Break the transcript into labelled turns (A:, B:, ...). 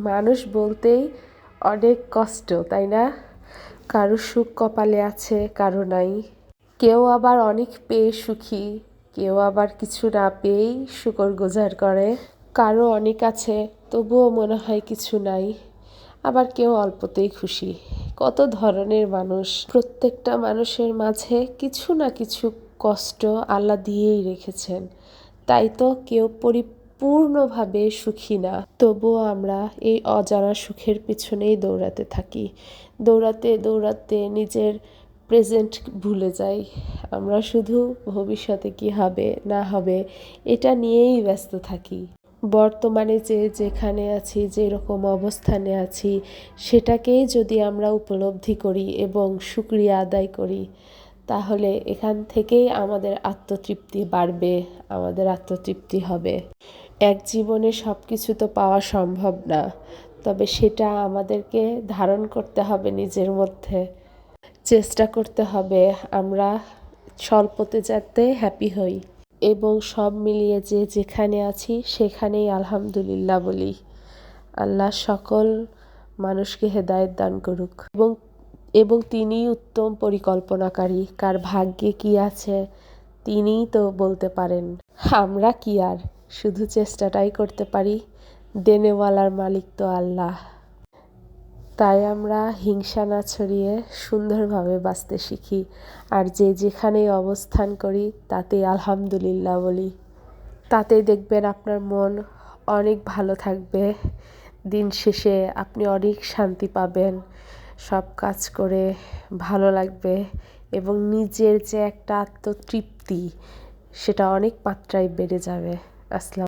A: মানুষ বলতেই অনেক কষ্ট, তাই না? কারো সুখ কপালে আছে, কারো নাই। কেউ আবার অনেক পেয়ে সুখী, কেউ আবার কিছু না পেয়েই শুকরগুজার করে। কারো অনেক আছে, তবুও মনে হয় কিছু নাই। আবার কেউ অল্পতেই খুশি। কত ধরনের মানুষ। প্রত্যেকটা মানুষের মাঝে কিছু না কিছু কষ্ট আল্লাহ দিয়েই রেখেছেন। তাই তো কেউ পরিপূর্ণভাবে সুখী না। তবুও আমরা এই অজানা সুখের পিছনেই দৌড়াতে থাকি। দৌড়াতে দৌড়াতে নিজের প্রেজেন্ট ভুলে যাই। আমরা শুধু ভবিষ্যতে কি হবে না হবে এটা নিয়েই ব্যস্ত থাকি। বর্তমানে যেখানে আছি, যেরকম অবস্থানে আছি, সেটাকেই যদি আমরা উপলব্ধি করি এবং শুকরিয়া আদায় করি, তাহলে এখান থেকেই আমাদের আত্মতৃপ্তি বাড়বে, আমাদের আত্মতৃপ্তি হবে। এক জীবনে সব কিছু তো পাওয়া সম্ভব না, তবে সেটা আমাদেরকে ধারণ করতে হবে নিজের মধ্যে। চেষ্টা করতে হবে আমরা স্বল্পতে যাতে হ্যাপি হই এবং সব মিলিয়ে যেখানে আছি সেখানেই আলহামদুলিল্লাহ বলি। আল্লাহ সকল মানুষকে হেদায়েত দান করুক এবং তিনিই উত্তম পরিকল্পনাকারী। কার ভাগ্যে কি আছে তিনিই তো বলতে পারেন। আমরা কি আর শুধু চেষ্টাটাই করতে পারি। দেনেওয়ালার মালিক তো আল্লাহ। তাই আমরা হিংসা না ছড়িয়ে সুন্দরভাবে বাঁচতে শিখি, আর যেখানেই অবস্থান করি তাতেই আলহামদুলিল্লাহ বলি। তাতেই দেখবেন আপনার মন অনেক ভালো থাকবে। দিন শেষে আপনি অনেক শান্তি পাবেন, সব কাজ করে ভালো লাগবে এবং নিজের যে একটা আত্মতৃপ্তি সেটা অনেক মাত্রায় বেড়ে যাবে। আসসালাম।